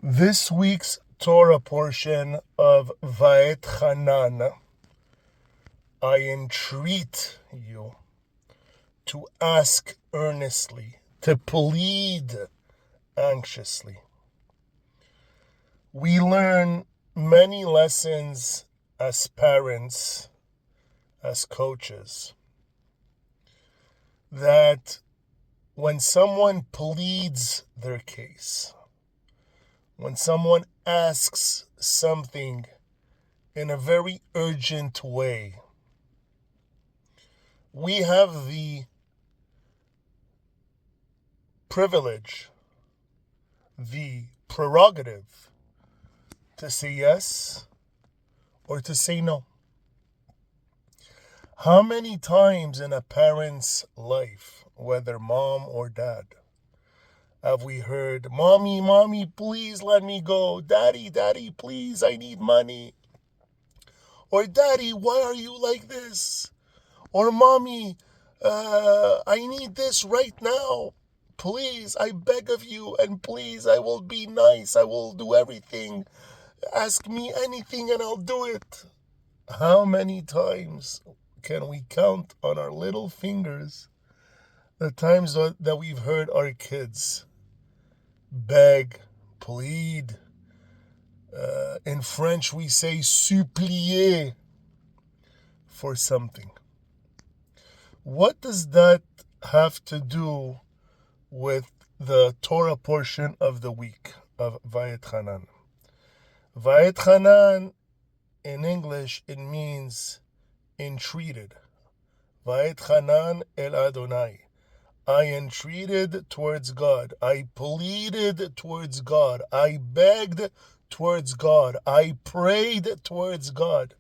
This week's Torah portion of VAETCHANAN, I entreat you to ask earnestly, to plead anxiously. We learn many lessons as parents, as coaches, that when someone pleads their case, when someone asks something in a very urgent way, we have the privilege, the prerogative to say yes or to say no. How many times in a parent's life, whether mom or dad, have we heard, "Mommy, mommy, please let me go. Daddy, daddy, please, I need money." Or, "Daddy, why are you like this?" Or, "Mommy, I need this right now. Please, I beg of you, and please, I will be nice. I will do everything. Ask me anything and I'll do it." How many times can we count on our little fingers the times that we've heard our kids beg, plead? In French, we say supplier for something. What does that have to do with the Torah portion of the week of VAETCHANAN? VAETCHANAN, in English, it means entreated. VAETCHANAN el Adonai. I entreated towards God. I pleaded towards God. I begged towards God. I prayed towards God.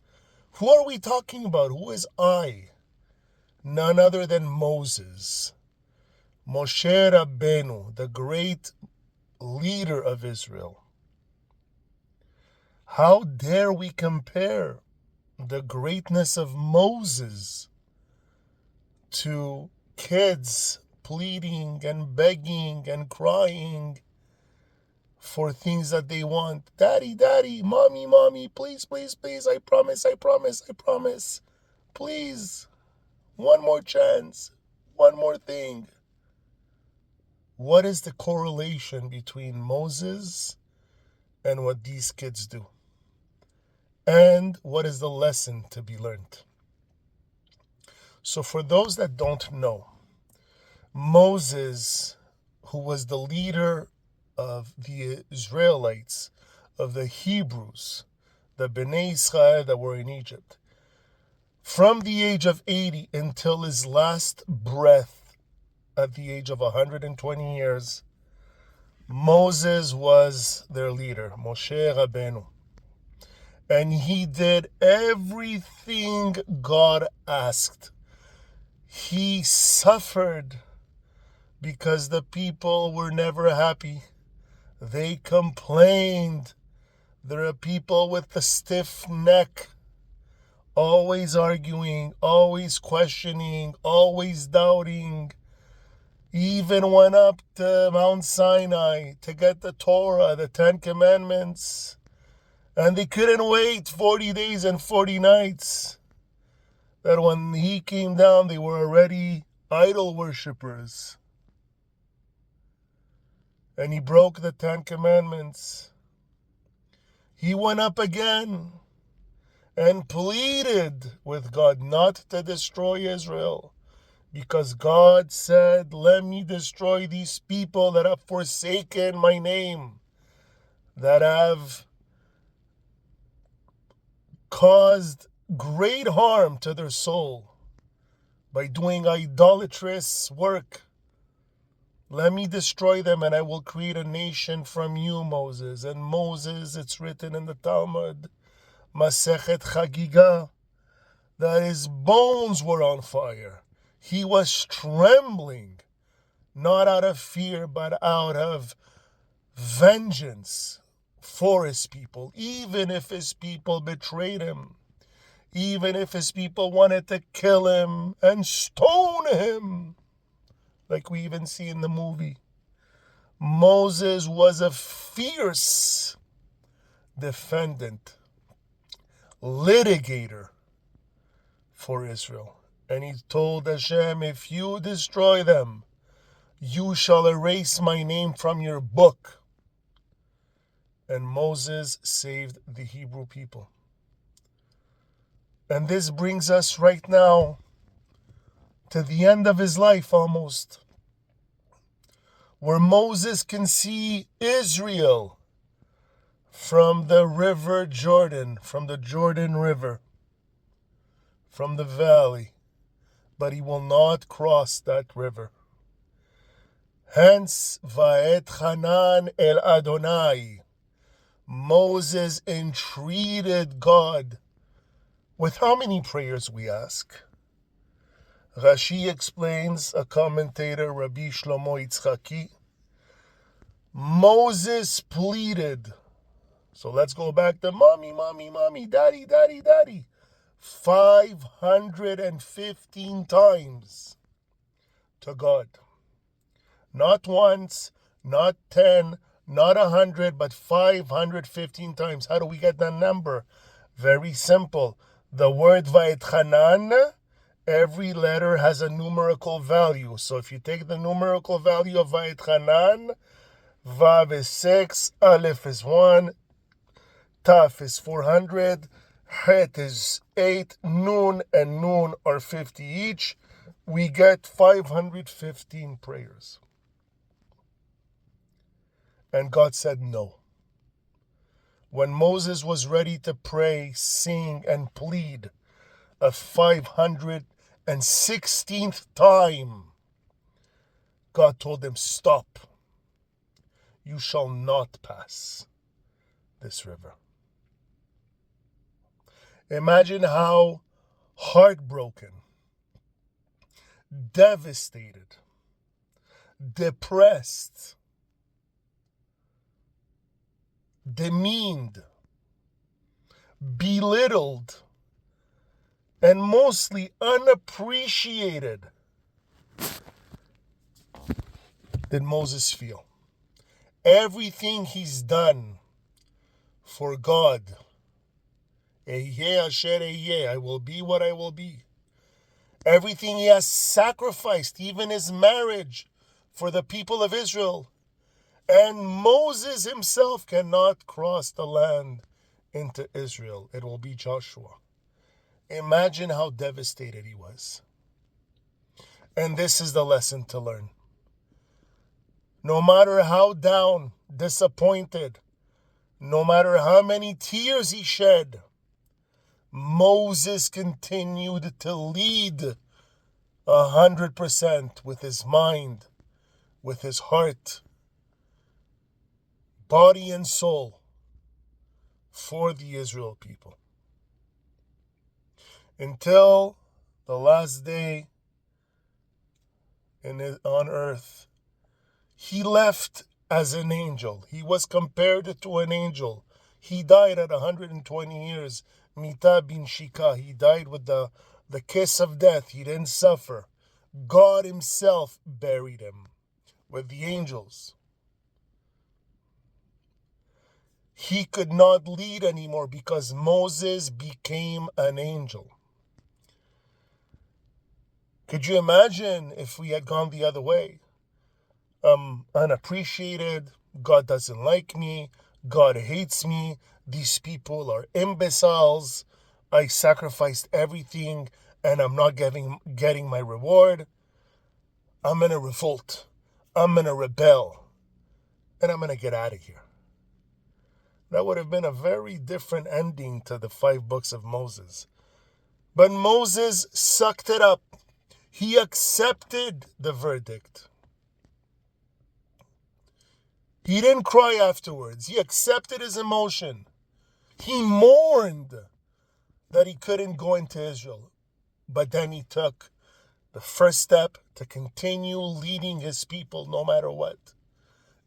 Who are we talking about? Who is I? None other than Moses. Moshe Rabbeinu, the great leader of Israel. How dare we compare the greatness of Moses to kids pleading and begging and crying for things that they want? "Daddy, daddy, mommy, mommy, please, please, please, I promise, I promise, I promise. Please, one more chance, one more thing." What is the correlation between Moses and what these kids do? And what is the lesson to be learned? So for those that don't know, Moses, who was the leader of the Israelites, of the Hebrews, the Bnei Israel that were in Egypt, from the age of 80 until his last breath at the age of 120 years, Moses was their leader, Moshe Rabbeinu. And he did everything God asked. He suffered because the people were never happy. They complained. There are people with a stiff neck, always arguing, always questioning, always doubting. He even went up to Mount Sinai to get the Torah, the 10 Commandments. And they couldn't wait 40 days and 40 nights. That when he came down, they were already idol worshippers. And he broke the 10 Commandments. He went up again and pleaded with God not to destroy Israel. Because God said, "Let me destroy these people that have forsaken my name, that have caused great harm to their soul by doing idolatrous work. Let me destroy them and I will create a nation from you, Moses." And Moses, it's written in the Talmud, Masechet Chagiga, that his bones were on fire. He was trembling, not out of fear, but out of vengeance for his people, even if his people betrayed him, even if his people wanted to kill him and stone him, like we even see in the movie. Moses was a fierce defendant, litigator for Israel. And he told Hashem, if you destroy them, you shall erase my name from your book. And Moses saved the Hebrew people. And this brings us right now to the end of his life almost, where Moses can see Israel from the river Jordan, from the Jordan River, from the valley, but he will not cross that river. Hence, VAETCHANAN el Adonai. Moses entreated God. With how many prayers, we ask? Rashi explains, a commentator, Rabbi Shlomo Yitzchaki, Moses pleaded. So let's go back to mommy, mommy, mommy, daddy, daddy, daddy. 515 times to God. Not once, not 10, not 100, but 515 times. How do we get that number? Very simple. The word VAETCHANAN, every letter has a numerical value. So if you take the numerical value of VAETCHANAN, Vav is 6, Aleph is 1, Taf is 400, Het is 8, Nun and Nun are 50 each. We get 515 prayers. And God said no. When Moses was ready to pray, sing, and plead a 516th time, God told him, stop. You shall not pass this river. Imagine how heartbroken, devastated, depressed, demeaned, belittled, and mostly unappreciated did Moses feel. Everything he's done for God, Ehyeh asher ehyeh, I will be what I will be. Everything he has sacrificed, even his marriage, for the people of Israel. And Moses himself cannot cross the land into Israel. It will be Joshua. Imagine how devastated he was. And this is the lesson to learn. No matter how down, disappointed, no matter how many tears he shed, Moses continued to lead 100% with his mind, with his heart, body and soul for the Israel people. Until the last day on earth, he left as an angel. He was compared to an angel. He died at 120 years. Mita bin Shika. He died with the kiss of death. He didn't suffer. God himself buried him with the angels. He could not lead anymore because Moses became an angel. Could you imagine if we had gone the other way? Unappreciated, God doesn't like me, God hates me, these people are imbeciles, I sacrificed everything and I'm not getting my reward. I'm going to revolt, I'm going to rebel, and I'm going to get out of here. That would have been a very different ending to the 5 books of Moses. But Moses sucked it up. He accepted the verdict. He didn't cry afterwards. He accepted his emotion. He mourned that he couldn't go into Israel. But then he took the first step to continue leading his people no matter what.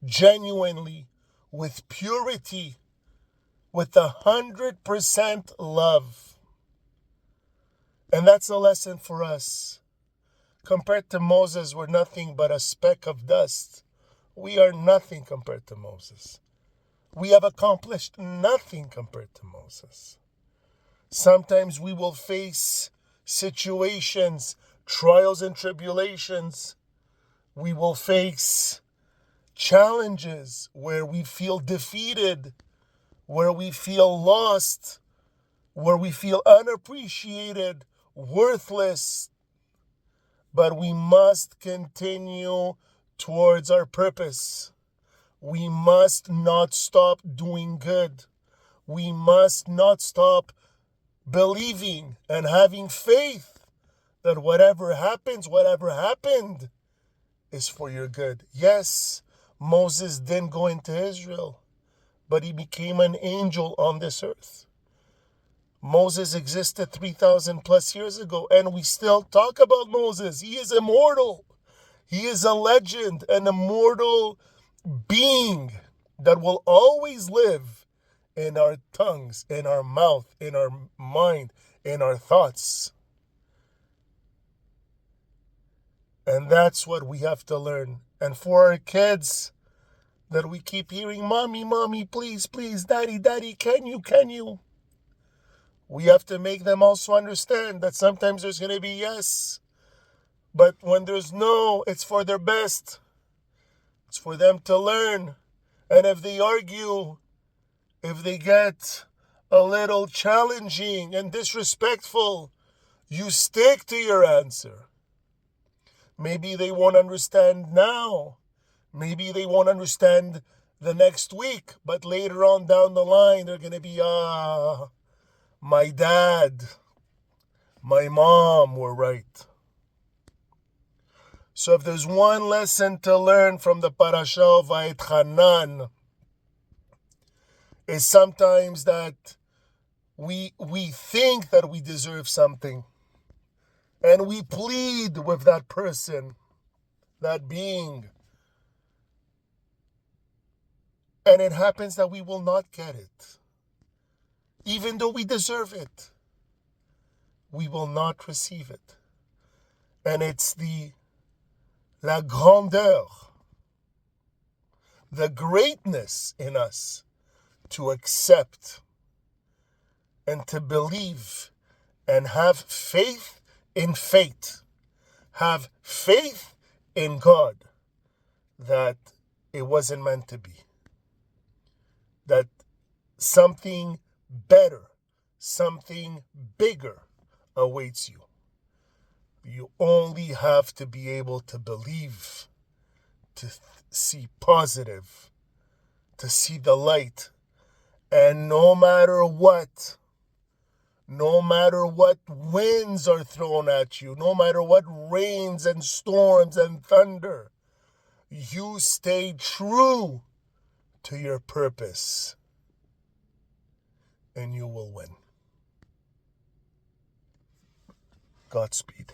Genuinely, with purity, with 100% love. And that's a lesson for us. Compared to Moses, we're nothing but a speck of dust. we are nothing compared to Moses. We have accomplished nothing compared to Moses. Sometimes we will face situations, trials and tribulations. We will face challenges where we feel defeated, where we feel lost, where we feel unappreciated, worthless. But we must continue towards our purpose. We must not stop doing good. We must not stop believing and having faith that whatever happens, whatever happened, is for your good. Yes, Moses didn't go into Israel, but he became an angel on this earth. Moses existed 3,000 plus years ago, and we still talk about Moses. He is immortal. He is a legend, an immortal being that will always live in our tongues, in our mouth, in our mind, in our thoughts. And that's what we have to learn. And for our kids that we keep hearing, Mommy, Mommy, please, please, Daddy, Daddy, can you? We have to make them also understand that sometimes there's going to be yes. But when there's no, it's for their best. It's for them to learn. And if they argue, if they get a little challenging and disrespectful, you stick to your answer. Maybe they won't understand now. Maybe they won't understand the next week. But later on down the line, they're going to be, my dad, my mom were right. So if there's one lesson to learn from the Parasha VAETCHANAN, is sometimes that we think that we deserve something. And we plead with that person, that being. And it happens that we will not get it. Even though we deserve it, we will not receive it. And it's la grandeur, the greatness in us to accept and to believe and have faith in fate, have faith in God that it wasn't meant to be, that something better, something bigger awaits you. You only have to be able to believe, to see positive, to see the light. And no matter what winds are thrown at you, no matter what rains and storms and thunder, you stay true to your purpose and you will win. Godspeed.